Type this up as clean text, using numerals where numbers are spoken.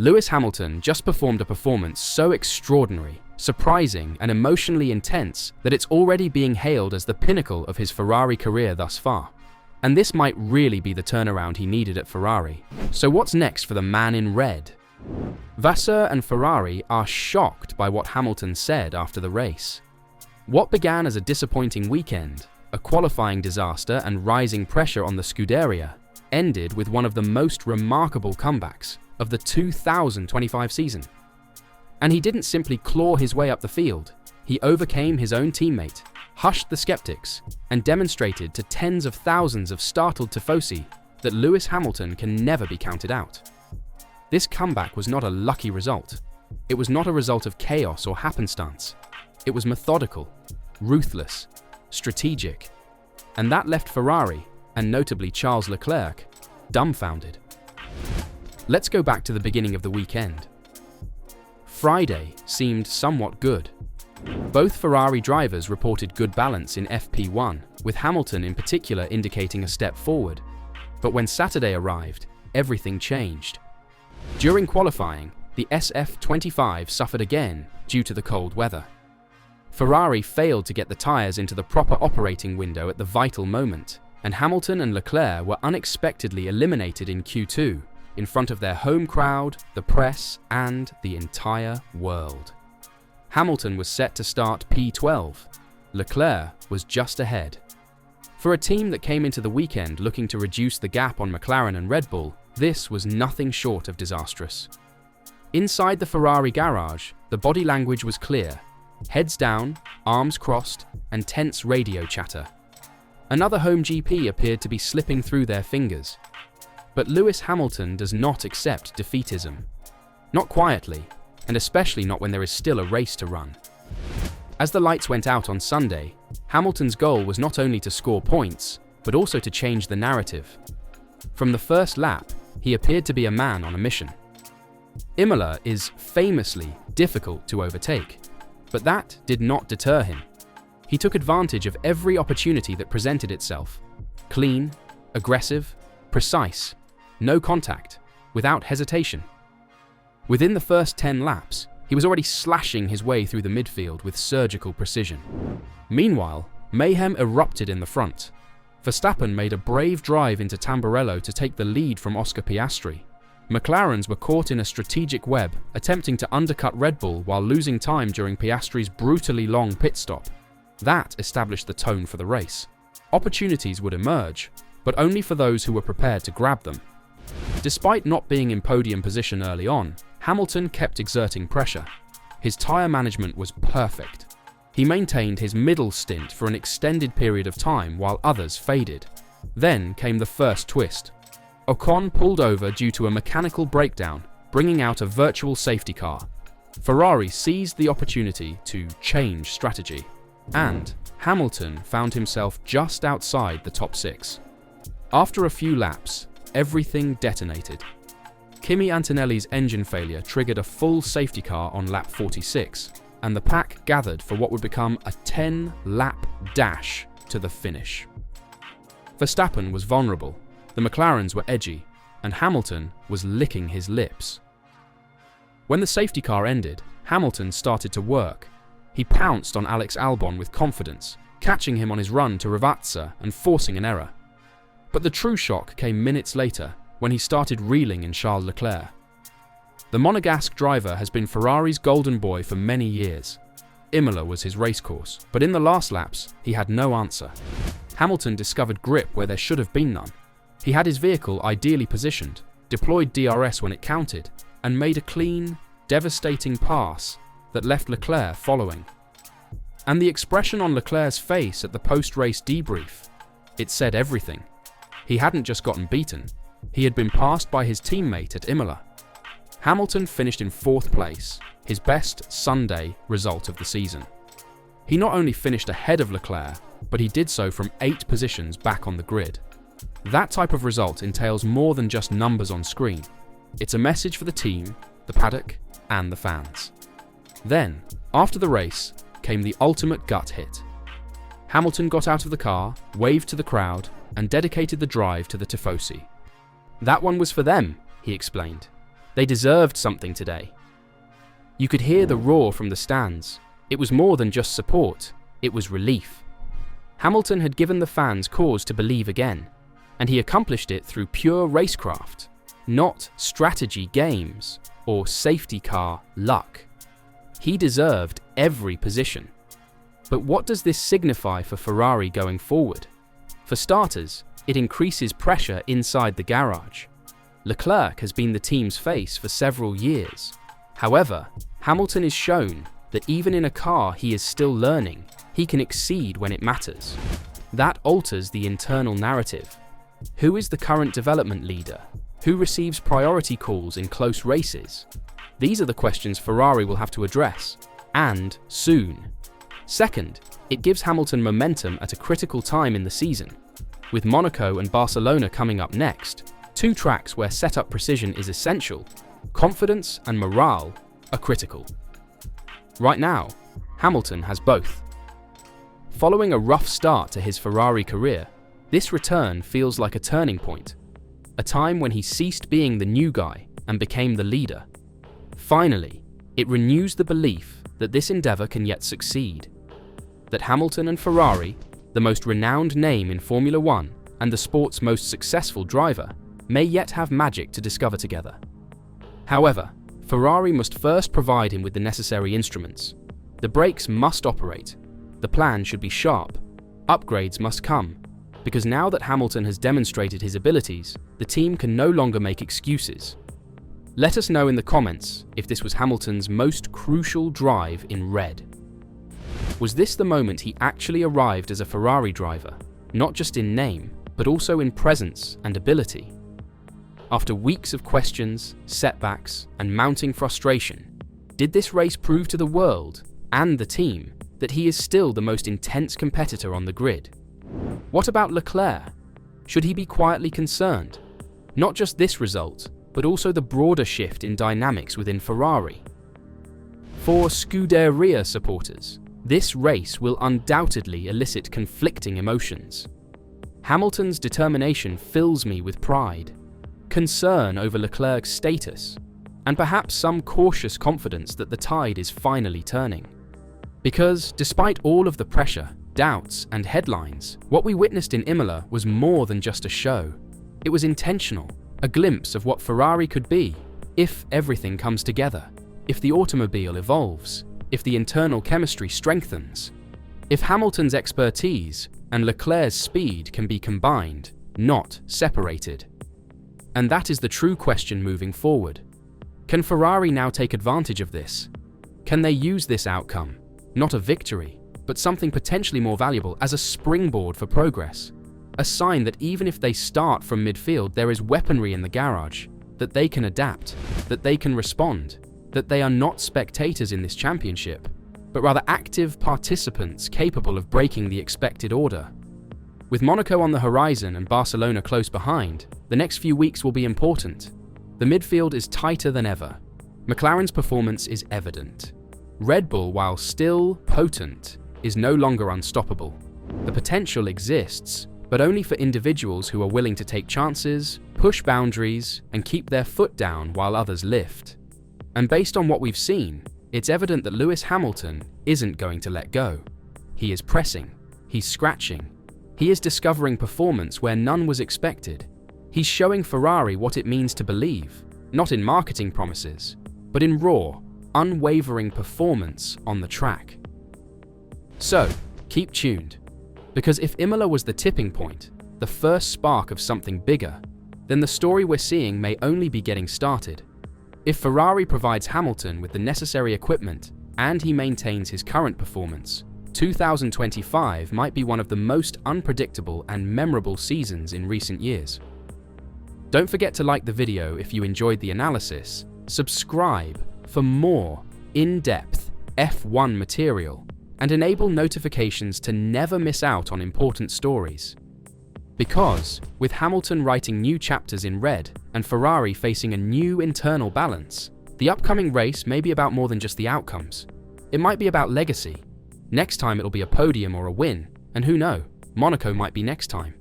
Lewis Hamilton just performed a performance so extraordinary, surprising, and emotionally intense that it's already being hailed as the pinnacle of his Ferrari career thus far. And this might really be the turnaround he needed at Ferrari. So what's next for the man in red? Vasseur and Ferrari are shocked by what Hamilton said after the race. What began as a disappointing weekend, a qualifying disaster and rising pressure on the Scuderia, ended with one of the most remarkable comebacks of the 2025 season. And he didn't simply claw his way up the field, he overcame his own teammate, hushed the skeptics, and demonstrated to tens of thousands of startled tifosi that Lewis Hamilton can never be counted out. This comeback was not a lucky result. It was not a result of chaos or happenstance. It was methodical, ruthless, strategic, and that left Ferrari, and notably Charles Leclerc, dumbfounded. Let's go back to the beginning of the weekend. Friday seemed somewhat good. Both Ferrari drivers reported good balance in FP1, with Hamilton in particular indicating a step forward. But when Saturday arrived, everything changed. During qualifying, the SF25 suffered again due to the cold weather. Ferrari failed to get the tyres into the proper operating window at the vital moment, and Hamilton and Leclerc were unexpectedly eliminated in Q2, in front of their home crowd, the press, and the entire world. Hamilton was set to start P12. Leclerc was just ahead. For a team that came into the weekend looking to reduce the gap on McLaren and Red Bull, this was nothing short of disastrous. Inside the Ferrari garage, the body language was clear. Heads down, arms crossed, and tense radio chatter. Another home GP appeared to be slipping through their fingers. But Lewis Hamilton does not accept defeatism. Not quietly, and especially not when there is still a race to run. As the lights went out on Sunday, Hamilton's goal was not only to score points, but also to change the narrative. From the first lap, he appeared to be a man on a mission. Imola is famously difficult to overtake, but that did not deter him. He took advantage of every opportunity that presented itself. Clean, aggressive, precise, no contact, without hesitation. Within the first 10 laps, he was already slashing his way through the midfield with surgical precision. Meanwhile, mayhem erupted in the front. Verstappen made a brave drive into Tamburello to take the lead from Oscar Piastri. McLarens were caught in a strategic web, attempting to undercut Red Bull while losing time during Piastri's brutally long pit stop. That established the tone for the race. Opportunities would emerge, but only for those who were prepared to grab them. Despite not being in podium position early on, Hamilton kept exerting pressure. His tyre management was perfect. He maintained his middle stint for an extended period of time while others faded. Then came the first twist. Ocon pulled over due to a mechanical breakdown, bringing out a virtual safety car. Ferrari seized the opportunity to change strategy, and Hamilton found himself just outside the top 6. After a few laps, everything detonated. Kimi Antonelli's engine failure triggered a full safety car on lap 46, and the pack gathered for what would become a 10-lap dash to the finish. Verstappen was vulnerable, the McLarens were edgy, and Hamilton was licking his lips. When the safety car ended, Hamilton started to work. He pounced on Alex Albon with confidence, catching him on his run to Ravazza and forcing an error. But the true shock came minutes later, when he started reeling in Charles Leclerc. The Monegasque driver has been Ferrari's golden boy for many years. Imola was his racecourse, but in the last laps, he had no answer. Hamilton discovered grip where there should have been none. He had his vehicle ideally positioned, deployed DRS when it counted, and made a clean, devastating pass that left Leclerc following. And the expression on Leclerc's face at the post-race debrief, it said everything. He hadn't just gotten beaten, he had been passed by his teammate at Imola. Hamilton finished in 4th place, his best Sunday result of the season. He not only finished ahead of Leclerc, but he did so from 8 positions back on the grid. That type of result entails more than just numbers on screen. It's a message for the team, the paddock, and the fans. Then, after the race, came the ultimate gut hit. Hamilton got out of the car, waved to the crowd, and dedicated the drive to the tifosi. "That one was for them," he explained. They deserved something today. You could hear the roar from the stands. It was more than just support, it was relief. Hamilton had given the fans cause to believe again, and he accomplished it through pure racecraft, not strategy games or safety car luck. He deserved every position. But what does this signify for Ferrari going forward? For starters, it increases pressure inside the garage. Leclerc has been the team's face for several years. However, Hamilton is shown that even in a car he is still learning, he can exceed when it matters. That alters the internal narrative. Who is the current development leader? Who receives priority calls in close races? These are the questions Ferrari will have to address, and soon. Second, it gives Hamilton momentum at a critical time in the season. With Monaco and Barcelona coming up next, two tracks where setup precision is essential, confidence and morale are critical. Right now, Hamilton has both. Following a rough start to his Ferrari career, this return feels like a turning point, a time when he ceased being the new guy and became the leader. Finally, it renews the belief that this endeavour can yet succeed, that Hamilton and Ferrari, the most renowned name in Formula One and the sport's most successful driver, may yet have magic to discover together. However, Ferrari must first provide him with the necessary instruments. The brakes must operate, the plan should be sharp, upgrades must come, because now that Hamilton has demonstrated his abilities, the team can no longer make excuses. Let us know in the comments if this was Hamilton's most crucial drive in red. Was this the moment he actually arrived as a Ferrari driver, not just in name, but also in presence and ability? After weeks of questions, setbacks, and mounting frustration, did this race prove to the world and the team that he is still the most intense competitor on the grid? What about Leclerc? Should he be quietly concerned? Not just this result, but also the broader shift in dynamics within Ferrari. For Scuderia supporters, this race will undoubtedly elicit conflicting emotions. Hamilton's determination fills me with pride, concern over Leclerc's status, and perhaps some cautious confidence that the tide is finally turning. Because, despite all of the pressure, doubts, and headlines, what we witnessed in Imola was more than just a show. It was intentional, a glimpse of what Ferrari could be if everything comes together, if the automobile evolves, if the internal chemistry strengthens, if Hamilton's expertise and Leclerc's speed can be combined, not separated. And that is the true question moving forward. Can Ferrari now take advantage of this? Can they use this outcome, not a victory, but something potentially more valuable, as a springboard for progress? A sign that even if they start from midfield, there is weaponry in the garage, that they can adapt, that they can respond, that they are not spectators in this championship, but rather active participants capable of breaking the expected order. With Monaco on the horizon and Barcelona close behind, the next few weeks will be important. The midfield is tighter than ever. McLaren's performance is evident. Red Bull, while still potent, is no longer unstoppable. The potential exists, but only for individuals who are willing to take chances, push boundaries, and keep their foot down while others lift. And based on what we've seen, it's evident that Lewis Hamilton isn't going to let go. He is pressing, he's scratching, he is discovering performance where none was expected. He's showing Ferrari what it means to believe, not in marketing promises, but in raw, unwavering performance on the track. So, keep tuned, because if Imola was the tipping point, the first spark of something bigger, then the story we're seeing may only be getting started. If Ferrari provides Hamilton with the necessary equipment and he maintains his current performance, 2025 might be one of the most unpredictable and memorable seasons in recent years. Don't forget to like the video if you enjoyed the analysis, subscribe for more in-depth F1 material, and enable notifications to never miss out on important stories. Because, with Hamilton writing new chapters in red and Ferrari facing a new internal balance, the upcoming race may be about more than just the outcomes. It might be about legacy. Next time it'll be a podium or a win, and who knows, Monaco might be next time.